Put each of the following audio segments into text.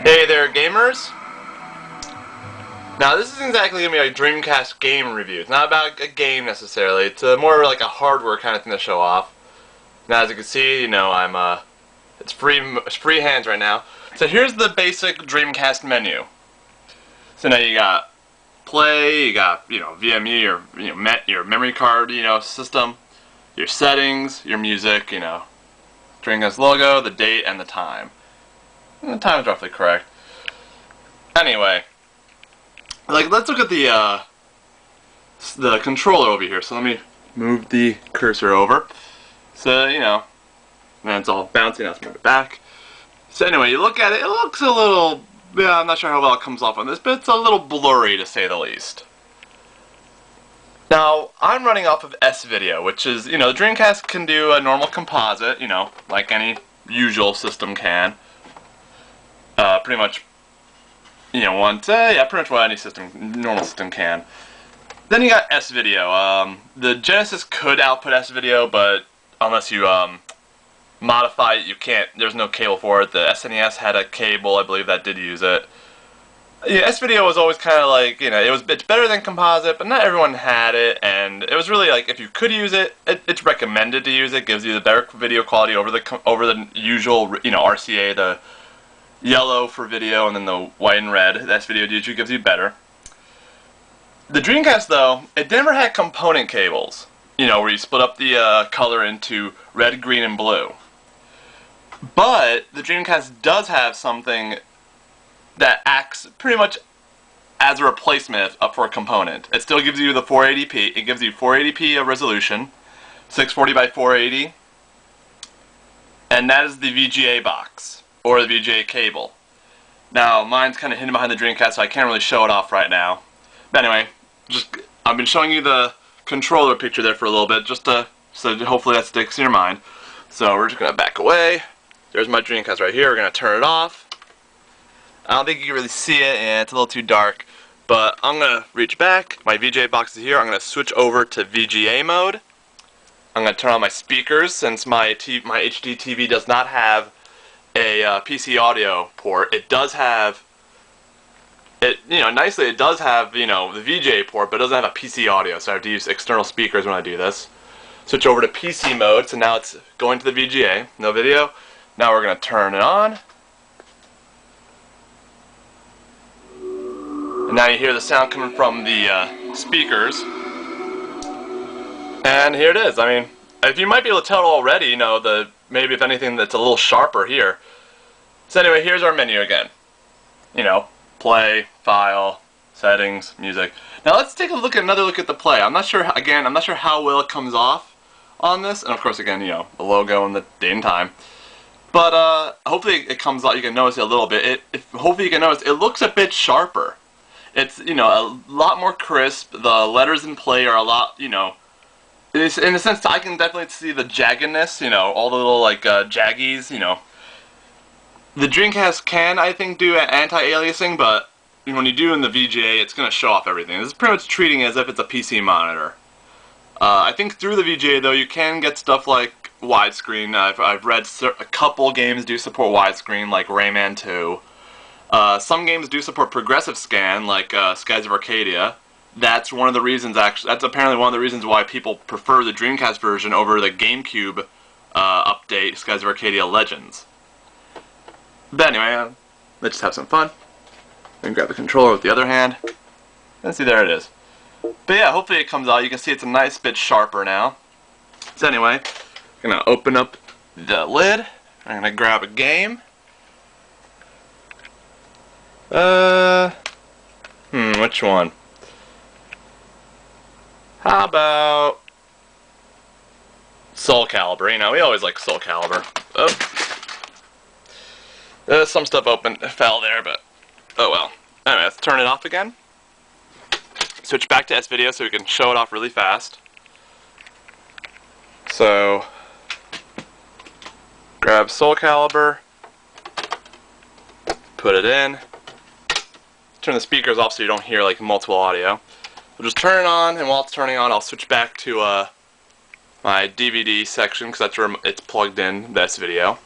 Hey there, gamers! Now, this isn't exactly going to be a Dreamcast game review. It's not about a game necessarily. It's more like a hardware kind of thing to show off. Now, as you can see, it's free hands right now. So here's the basic Dreamcast menu. So now you got play, you got VMU, your memory card, system, your settings, your music, Dreamcast logo, the date, and the time. And the time is roughly correct. Anyway, let's look at the controller over here. So let me move the cursor over. So then it's all bouncing. Let's move it back. So anyway, you look at it. It looks a little. I'm not sure how well it comes off on this, but it's a little blurry to say the least. Now, I'm running off of S-Video, which is, the Dreamcast can do a normal composite, like any usual system can. Pretty much, pretty much what any normal system can. Then you got S-Video. The Genesis could output S-Video, but unless you modify it, you can't. There's no cable for it. The SNES had a cable, I believe, that did use it. Yeah, S-Video was always kind of like, it's better than composite, but not everyone had it, and it was really like, if you could use it, it's recommended to use it. It gives you the better video quality over the usual, RCA, the yellow for video, and then the white and red. The S-Video usually gives you better. The Dreamcast, though, it never had component cables, where you split up the color into red, green, and blue. But the Dreamcast does have something that acts pretty much as a replacement for a component. It still gives you the 480p. It gives you 480p resolution, 640 by 480, and that is the VGA box, or the VGA cable. Now, mine's kind of hidden behind the Dreamcast, so I can't really show it off right now. But anyway, I've been showing you the controller picture there for a little bit, so hopefully that sticks in your mind. So we're just going to back away. There's my Dreamcast right here. We're going to turn it off. I don't think you can really see it, and it's a little too dark, but I'm going to reach back. My VGA box is here. I'm going to switch over to VGA mode. I'm going to turn on my speakers, since my HD TV does not have a PC audio port. It does have, nicely it does have, the VGA port, but it doesn't have a PC audio, so I have to use external speakers when I do this. Switch over to PC mode, so now it's going to the VGA, no video. Now we're going to turn it on. And now you hear the sound coming from the speakers. And here it is. I mean, if you might be able to tell already, maybe if anything that's a little sharper here. So anyway, here's our menu again. Play, file, settings, music. Now let's take another look at the play. I'm not sure how well it comes off on this. And of course, again, the logo and the date and time. But hopefully it comes out. You can notice it a little bit. Hopefully you can notice it looks a bit sharper. It's a lot more crisp. The letters in play are a lot in a sense I can definitely see the jaggedness. All the little jaggies. The Dreamcast can, I think, do anti-aliasing, but when you do in the VGA, it's going to show off everything. This is pretty much treating it as if it's a PC monitor. I think through the VGA, though, you can get stuff like widescreen. I've read a couple games do support widescreen, like Rayman 2. Some games do support progressive scan, like Skies of Arcadia. That's one of the reasons, that's apparently one of the reasons why people prefer the Dreamcast version over the GameCube update, Skies of Arcadia Legends. But anyway, let's just have some fun. And grab the controller with the other hand. And see, there it is. But yeah, hopefully it comes out. You can see it's a nice bit sharper now. So anyway, I'm going to open up the lid. I'm going to grab a game. Which one? How about Soul Calibur? We always like Soul Calibur. Some stuff fell there, but oh well. Anyway, let's turn it off again. Switch back to S-Video so we can show it off really fast. So, grab Soul Calibur, put it in. Turn the speakers off so you don't hear multiple audio. We'll just turn it on, and while it's turning on, I'll switch back to my DVD section because that's where it's plugged in. The S-Video.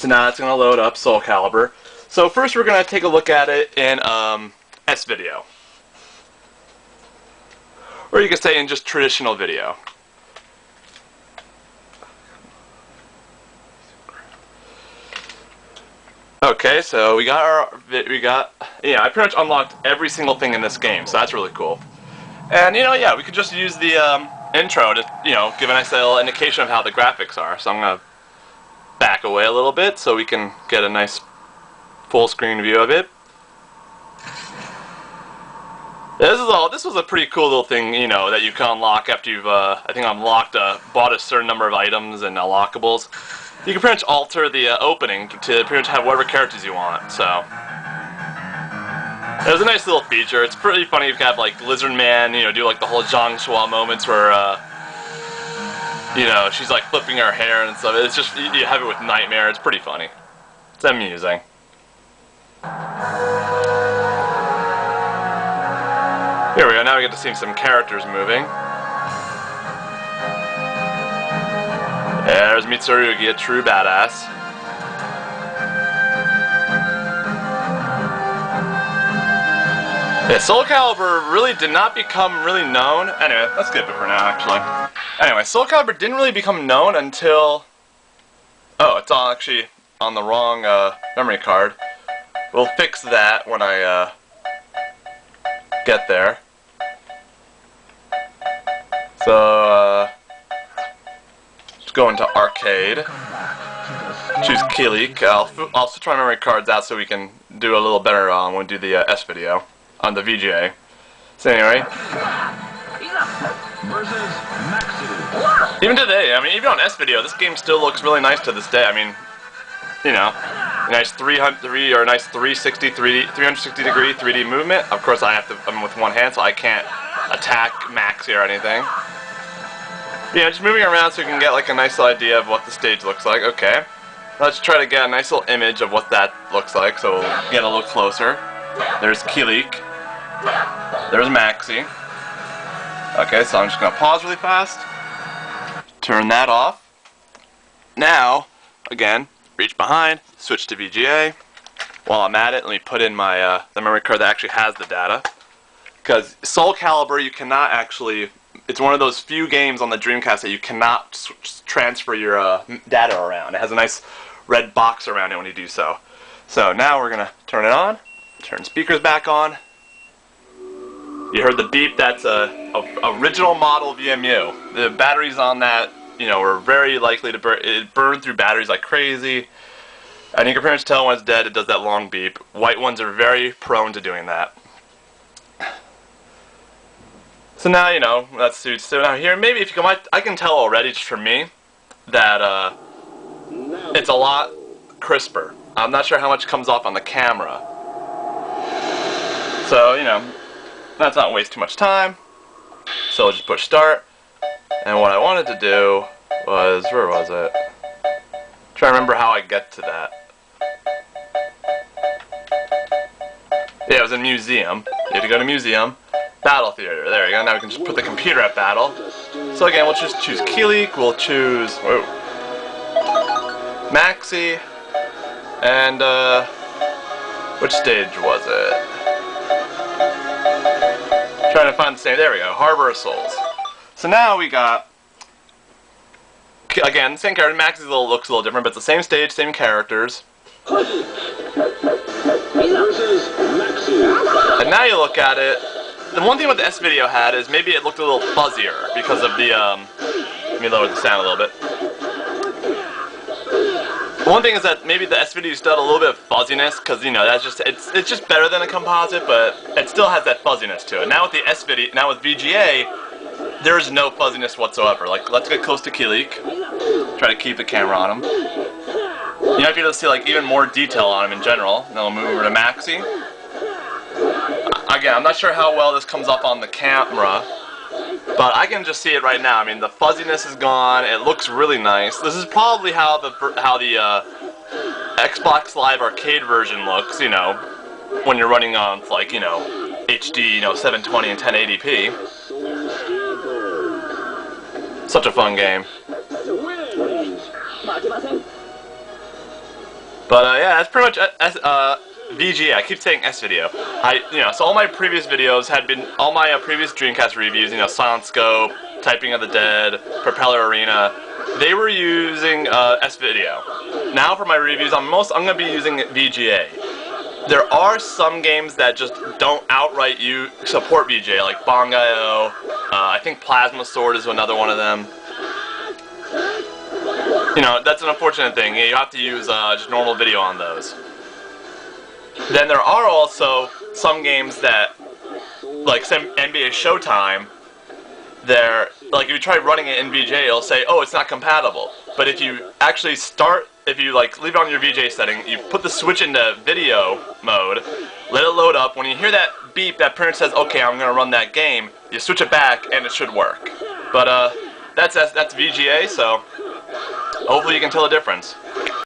So now it's going to load up Soul Calibur. So first we're going to take a look at it in S-Video. Or you could say in just traditional video. Okay, so I pretty much unlocked every single thing in this game, so that's really cool. And yeah, we could just use the intro to give a nice little indication of how the graphics are. So I'm gonna back away a little bit so we can get a nice full screen view of it. This was a pretty cool little thing, that you can unlock after you've I think bought a certain number of items and unlockables. You can pretty much alter the opening to pretty much have whatever characters you want. So it was a nice little feature. It's pretty funny. You can have like Lizard Man, do like the whole Zhang Shua moments where she's like flipping her hair and stuff. It's just you have it with Nightmare. It's pretty funny. It's amusing. Here we go, now we get to see some characters moving. There's Mitsurugi, a true badass. Yeah, Soul Calibur really did not become really known. Anyway, let's skip it for now, actually. Anyway, Soul Calibur didn't really become known until... Oh, it's actually on the wrong memory card. We'll fix that when I get there. So, just go into arcade. Choose Kilik. I'll switch my memory cards out so we can do a little better when we do the S-Video on the VGA. So anyway, even today, even on S-Video, this game still looks really nice to this day. Nice 360 degree 3D movement. Of course, I'm with one hand, so I can't attack Maxi or anything. Just moving around so you can get like a nice idea of what the stage looks like. Okay, let's try to get a nice little image of what that looks like. So we'll get a little closer. There's Kilik. There's Maxi. Okay, so I'm just gonna pause really fast. Turn that off. Now, again, reach behind, switch to VGA. While I'm at it, let me put in my the memory card that actually has the data. Because Soul Calibur, you cannot actually... It's one of those few games on the Dreamcast that you cannot transfer your data around. It has a nice red box around it when you do so. So now we're going to turn it on, turn speakers back on. You heard the beep, that's a original model VMU. The batteries on that, were very likely to burn. It burned through batteries like crazy. And you can pretty much tell when it's dead, it does that long beep. White ones are very prone to doing that. So now, that suits. So now here, maybe if you come, I can tell already, just from me, that it's a lot crisper. I'm not sure how much comes off on the camera. So, let's not waste too much time. So I'll just push start. And what I wanted to do was, where was it? Try to remember how I get to that. Yeah, it was in museum. You had to go to museum. Battle theater. There you go. Now we can just put the computer at battle. So again, we'll just choose Kilik. We'll choose Maxi. And which stage was it? Trying to find the same. There we go. Harbor of Souls. So now we got again same character. Maxi's looks a little different, but it's the same stage, same characters. And now you look at it. The one thing what the S-Video had is maybe it looked a little fuzzier because of the, let me lower the sound a little bit. One thing is that maybe the S-Video still had a little bit of fuzziness because, that's just, it's just better than a composite, but it still has that fuzziness to it. Now with the S-Video, now with VGA, there's no fuzziness whatsoever. Like, let's get close to Kilik. Try to keep the camera on him. You might be able to see, like, even more detail on him in general. Then we'll move over to Maxi. Again, I'm not sure how well this comes up on the camera, but I can just see it right now. The fuzziness is gone. It looks really nice. This is probably how the Xbox Live Arcade version looks, when you're running on, like, HD, 720 and 1080p. Such a fun game. But yeah, that's pretty much VGA. I keep saying S video. So all my previous videos had been all my previous Dreamcast reviews. Silent Scope, Typing of the Dead, Propeller Arena. They were using S video. Now for my reviews, I'm gonna be using VGA. There are some games that just don't outright support VGA, like Bong.io. I think Plasma Sword is another one of them. That's an unfortunate thing. You have to use just normal video on those. Then there are also some games that, like say NBA Showtime, like if you try running it in VGA, it'll say, oh, it's not compatible. But if you actually leave it on your VGA setting, you put the switch into video mode, let it load up. When you hear that beep, that printer says, okay, I'm gonna run that game. You switch it back, and it should work. But that's VGA, so hopefully you can tell the difference.